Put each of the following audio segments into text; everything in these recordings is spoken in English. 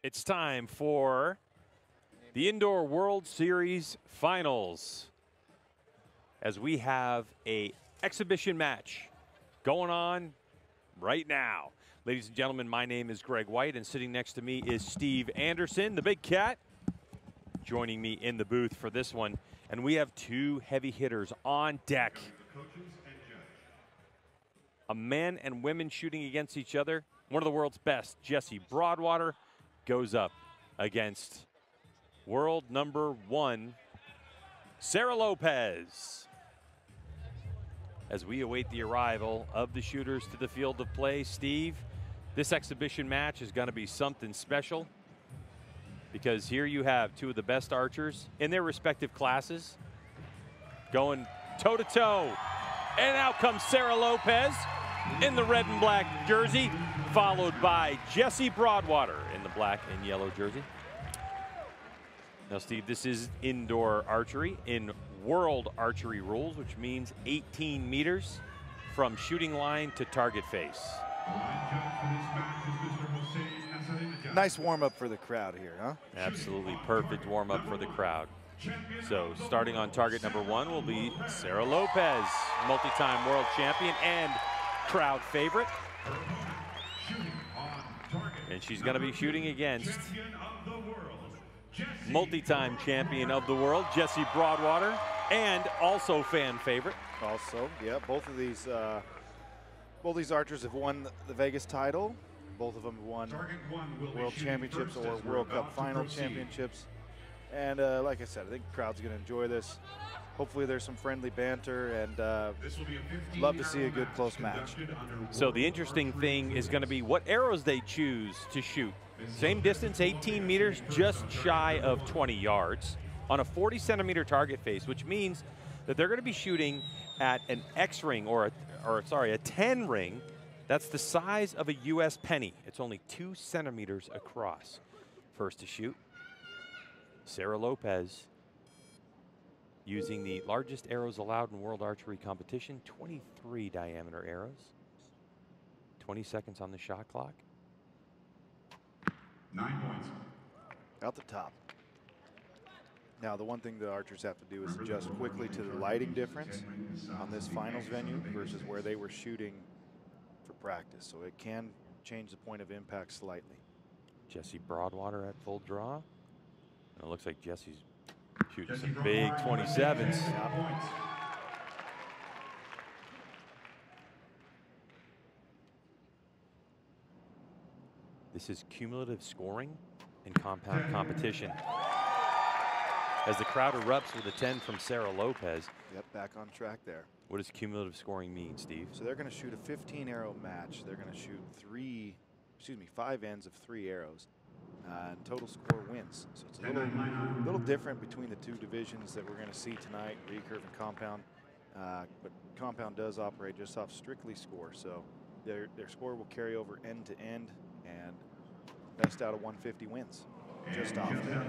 It's time for the Indoor World Series Finals, as we have a exhibition match going on right now. Ladies and gentlemen, my name is Greg White, and sitting next to me is Steve Anderson, the big cat, joining me in the booth for this one. And we have two heavy hitters on deck. A man and women shooting against each other. One of the world's best, Jesse Broadwater, goes up against world number 1, Sara Lopez. As we await the arrival of the shooters to the field of play, Steve, this exhibition match is going to be something special, because here you have two of the best archers in their respective classes going toe-to-toe. And out comes Sara Lopez in the red and black jersey, followed by Jesse Broadwater in the black and yellow jersey. Now, Steve, this is indoor archery in world archery rules, which means 18 meters from shooting line to target face. Nice warm-up for the crowd here, huh? Absolutely perfect warm-up for the crowd. So starting on target number 1 will be Sara Lopez, multi-time world champion and crowd favorite. And she's going to be shooting against multi-time champion of the world, Jesse Broadwater, and also fan favorite. Also, yeah, both these archers have won the Vegas title. Both of them have won world championships or World Cup final championships. And like I said, I think the crowd's going to enjoy this. Hopefully there's some friendly banter, and love to see a good close match. So the interesting thing is going to be what arrows they choose to shoot. Same distance, 18 meters, just shy of 20 yards on a 40-centimeter target face, which means that they're going to be shooting at an X ring, or a 10 ring. That's the size of a U.S. penny. It's only 2 centimeters across. First to shoot, Sara Lopez, using the largest arrows allowed in world archery competition, 23 diameter arrows. 20 seconds on the shot clock. 9 points. Out the top. Now, the one thing the archers have to do is adjust quickly to the lighting difference on this finals venue versus where they were shooting for practice. So it can change the point of impact slightly. Jesse Broadwater at full draw. And it looks like Jesse's shooting some big 27s. This is cumulative scoring in compound competition, as the crowd erupts with a 10 from Sara Lopez. Yep, back on track there. What does cumulative scoring mean, Steve? So they're going to shoot a 15-arrow match. They're going to shoot 5 ends of 3 arrows. And total score wins. So it's a little different between the two divisions that we're going to see tonight, recurve and compound. But compound does operate just off strictly score. So their score will carry over end to end, and best out of 150 wins. Just off there.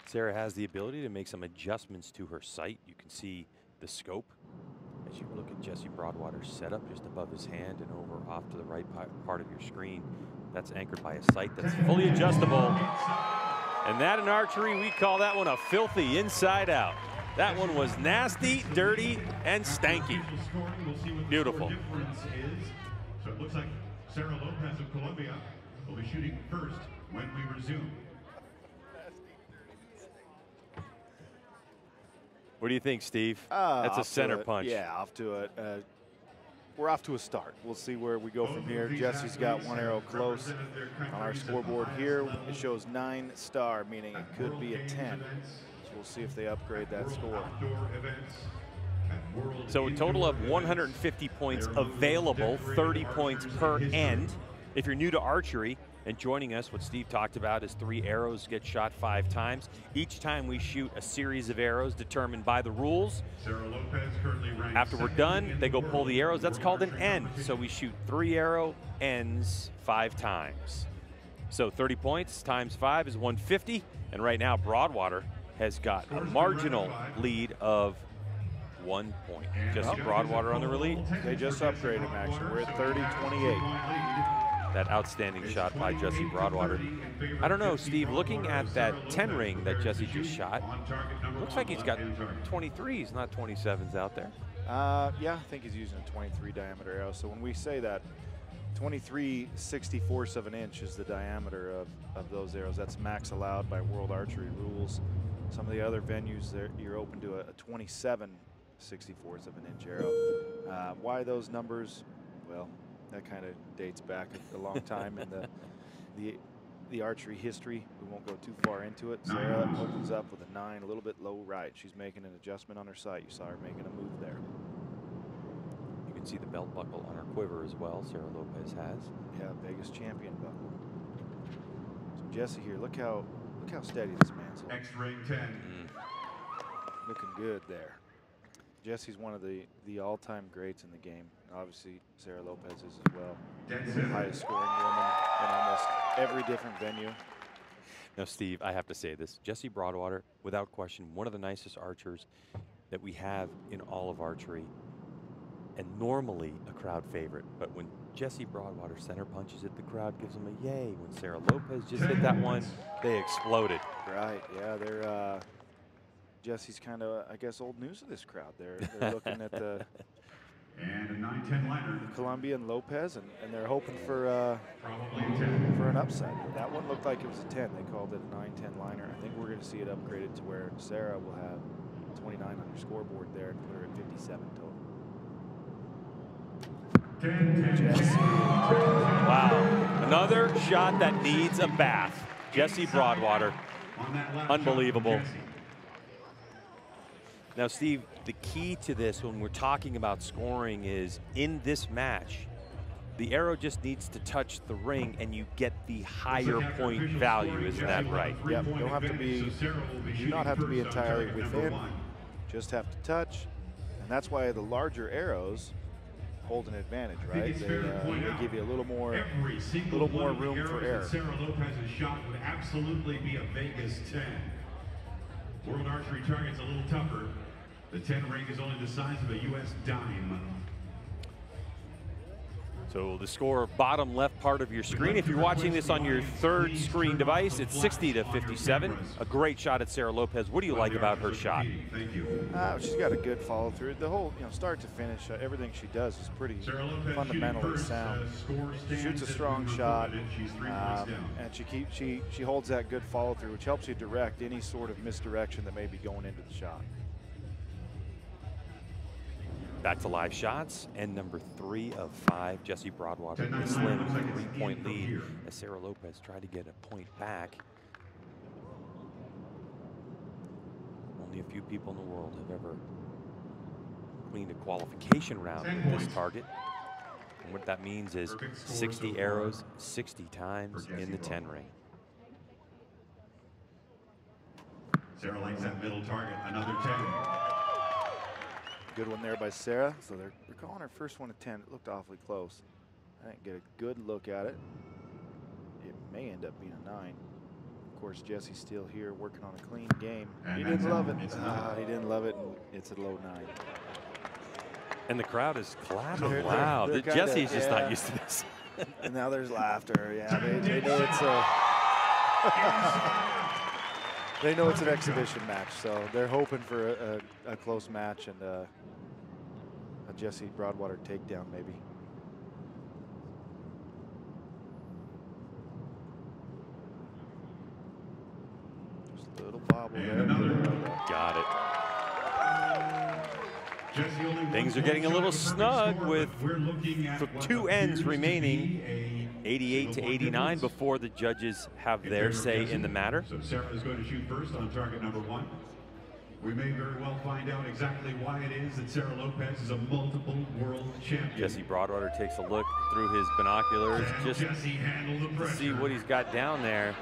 Sara has the ability to make some adjustments to her sight. You can see the scope as you look at Jesse Broadwater's setup just above his hand and over off to the right part of your screen. That's anchored by a sight that's fully adjustable. And that in archery, we call that one a filthy inside out. That one was nasty, dirty, and stanky. Beautiful. So it looks like Sara Lopez of Colombia will be shooting first when we resume. What do you think, Steve? That's a center punch. Yeah, off to it. We're off to a start. We'll see where we go from here. Jesse's got 1 arrow close. On our scoreboard here, it shows 9-star, meaning it could be a 10. So we'll see if they upgrade that score. So a total of 150 points available, 30 points per end. If you're new to archery and joining us, what Steve talked about is 3 arrows get shot 5 times. Each time we shoot a series of arrows determined by the rules. After we're done, they go pull the arrows. That's called an end. So we shoot 3 arrow ends 5 times. So 30 points times 5 is 150. And right now, Broadwater has got a marginal lead of 1 point. Jesse Broadwater on the lead. They just upgraded him, actually. We're at 30-28. That outstanding shot by Jesse Broadwater. I don't know, Steve, looking at that 10 ring that Jesse just shot, looks like he's got 23s, not 27s out there. Yeah, I think he's using a 23 diameter arrow. So when we say that 23 64ths of an inch is the diameter of those arrows, that's max allowed by World Archery rules. Some of the other venues, you're open to a 27 64ths of an inch arrow. Why those numbers? Well, that kind of dates back a long time in the archery history. We won't go too far into it. Sara opens up with a 9, a little bit low right. She's making an adjustment on her sight. You saw her making a move there. You can see the belt buckle on her quiver as well. Sara Lopez has. Yeah, Vegas champion buckle. So Jesse here, look how steady this man's looking. X-ring 10. Looking good there. Jesse's one of the all-time greats in the game. Obviously, Sara Lopez is as well. The highest scoring woman in almost every different venue. Now, Steve, I have to say this. Jesse Broadwater, without question, one of the nicest archers that we have in all of archery, and normally a crowd favorite. But when Jesse Broadwater center punches it, the crowd gives him a yay. When Sara Lopez just hit that one, they exploded. Right, yeah, they're Jesse's kind of, I guess, old news to this crowd. They're looking at the and a 9-10 liner. Colombian Lopez, and they're hoping for an upside. That one looked like it was a 10. They called it a 9-10 liner. I think we're going to see it upgraded to where Sara will have 29 on her scoreboard there and put her at 57 total. 10, Jesse. Wow, another shot that needs a bath. Jesse Broadwater, unbelievable. Now, Steve, the key to this when we're talking about scoring is in this match, the arrow just needs to touch the ring and you get the higher point value. Isn't that right? Yep. Don't have to be, do not have to be entirely within. Just have to touch, and that's why the larger arrows hold an advantage, right? They give you a little more room for error. Sara Lopez's shot would absolutely be a Vegas 10. World Archery target's a little tougher. The 10 ring is only the size of a U.S. dime. So the score, bottom left part of your screen. If you're watching this on your third screen device, it's 60-57. A great shot at Sara Lopez. What do you like about her shot? Thank you. She's got a good follow through. The whole, start to finish, everything she does is pretty fundamentally sound. She shoots a strong shot, and she holds that good follow through, which helps you direct any sort of misdirection that may be going into the shot. Back to live shots, and number 3 of 5, Jesse Broadwater, a slim 3-point lead as Sara Lopez tried to get a point back. Only a few people in the world have ever cleaned a qualification round with this target. And what that means is 60 arrows, 60 times in the 10 ring. Sara likes that middle target, another 10. Good one there by Sara. So they're calling her first one a 10. It looked awfully close. I didn't get a good look at it. It may end up being a 9. Of course, Jesse's still here working on a clean game. He didn't love it. He didn't love it, and it's a low 9. And the crowd is clapping. Wow, Jesse's just not used to this. And now there's laughter. Yeah, they know it's a they know it's an exhibition match, so they're hoping for a close match and a Jesse Broadwater takedown, maybe. Just a little bobble there. Got it. Things are getting a little snug with 2 ends remaining, 88-89, before the judges have their say in the matter. So Sara is going to shoot first on target number 1. We may very well find out exactly why it is that Sara Lopez is a multiple world champion. Jesse Broadwater takes a look through his binoculars just to see what he's got down there.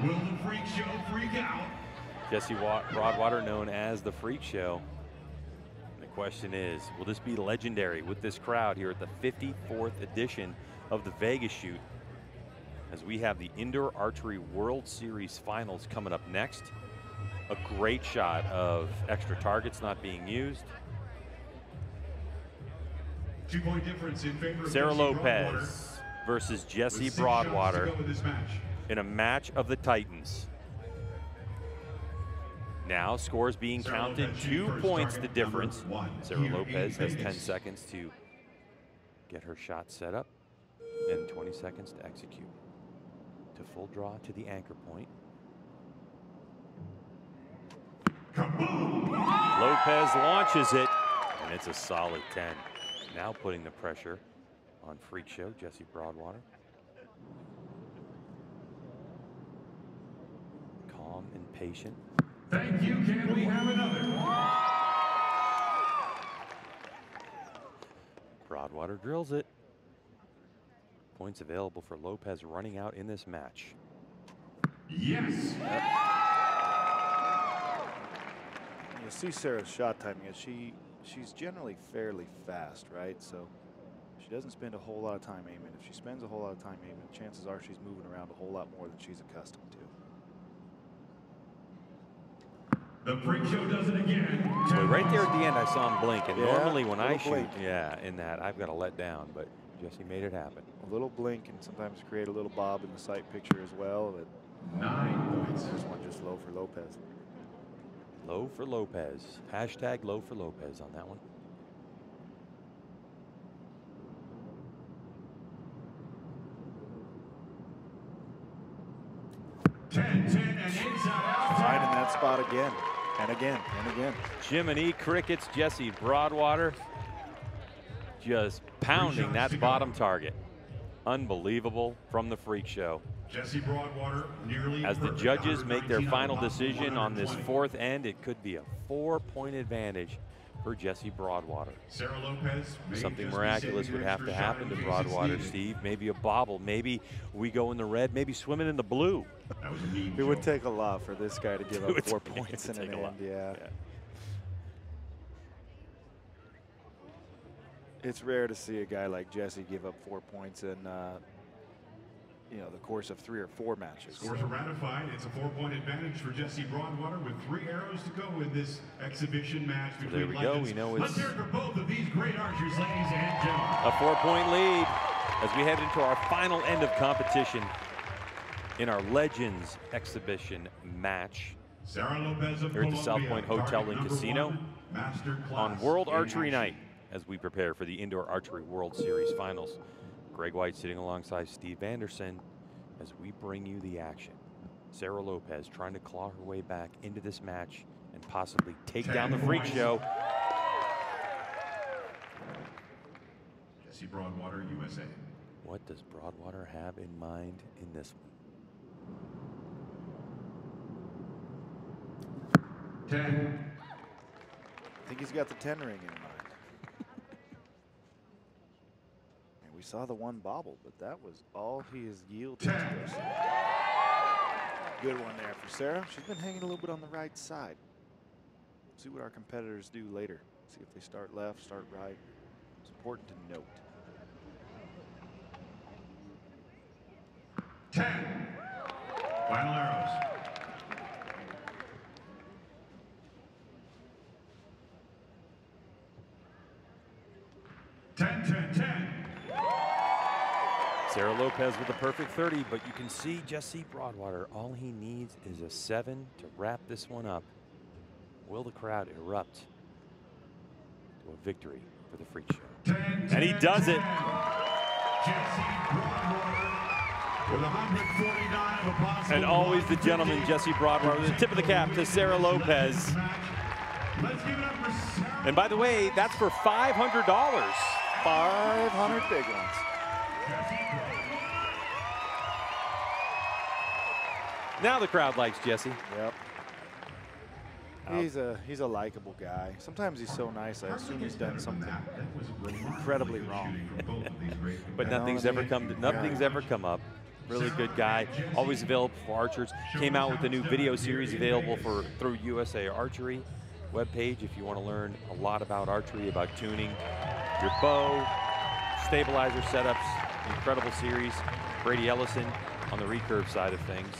Will the freak show freak out? Jesse Broadwater, known as the Freak Show. The question is, will this be legendary with this crowd here at the 54th edition of the Vegas shoot, as we have the Indoor Archery World Series Finals coming up next? A great shot of extra targets not being used. 2-point difference in favor of Sara Jesse Broadwater. Lopez versus Jesse With 6 shots to Broadwater go in this match. in a match of the Titans. Now scores being Sara counted, Lopez 2 first, points target the difference. number 1 Sarah here Lopez in has 10 Vegas. seconds to get her shot set up and 20 seconds to execute. To full draw to the anchor point. Kaboom! Lopez launches it, and it's a solid 10. Now putting the pressure on Freak Show, Jesse Broadwater. Calm and patient. Thank you. Can we have another? Broadwater drills it. Points available for Lopez running out in this match. Yes. You see Sarah's shot timing is she's generally fairly fast, right? So she doesn't spend a whole lot of time aiming. If she spends a whole lot of time aiming, chances are she's moving around a whole lot more than she's accustomed to. The Freak Show does it again. So right there at the end, I saw him blink, and Yeah, normally when I little shoot, blink. in that, I've got to let down, but Jesse made it happen. A little blink can sometimes create a little bob in the sight picture as well. But 9 points. this one just low for Lopez. Low for Lopez. Hashtag low for Lopez on that one. Ten, and inside out. Finding that spot again, and again, and again. Jiminy Crickets, Jesse Broadwater just pounding that bottom target. Unbelievable from the Freak Show. Jesse Broadwater nearly As the perfect. judges make their 119 final on the bottom, decision on this 120. fourth end, it could be a 4-point advantage for Jesse Broadwater. Sarah Lopez may Something just be miraculous saving would her have to extra happen shot to in case it's Broadwater, needed. Steve. Maybe a bobble. Maybe we go in the red. Maybe swimming in the blue. That was a mean It would joke. take a lot for this guy to give It up would 4 take- points it would in an take a lot. end. Yeah. Yeah. It's rare to see a guy like Jesse give up 4 points in the course of 3 or 4 matches. Scores are ratified. It's a 4-point advantage for Jesse Broadwater with 3 arrows to go in this exhibition match between there we go. legends. We know Let's it's hear it for both of these great archers, ladies and gentlemen. a 4-point lead as we head into our final end of competition in our Legends exhibition match Sarah Lopez of here at the South Colombia, Point Hotel target and number Casino 1, master on class World in Archery action. Night as we prepare for the Indoor Archery World Series Finals. Greg White sitting alongside Steve Anderson as we bring you the action. Sarah Lopez trying to claw her way back into this match and possibly take 10 down the Freak points. Show. Jesse Broadwater, USA. What does Broadwater have in mind in this one? 10. I think he's got the 10 ring in mind. And we saw the one bobble, but that was all he has yielded to us. Good one there for Sarah. She's been hanging a little bit on the right side. See what our competitors do later. See if they start left, start right. It's important to note. 10. Final arrows. Ten. Sarah Lopez with a perfect 30, but you can see Jesse Broadwater, all he needs is a 7 to wrap this one up. Will the crowd erupt to a victory for the Freak Show? 10, And he does it. Jesse Broadwater with 149 of a possible. And always the gentleman, Jesse Broadwater, with the tip of the cap to Sarah Lopez. Let's give it up for Sarah. And by the way, that's for $500. 500 big ones. Now the crowd likes Jesse. Yep. He's a likable guy. Sometimes he's so nice, I assume he's done something incredibly wrong. But You know nothing's what I ever mean? ever come up. Really good guy. Always available for archers. Came out with a new video series available through USA Archery webpage if you want to learn a lot about archery, about tuning your bow, stabilizer setups. Incredible series. Brady Ellison on the recurve side of things.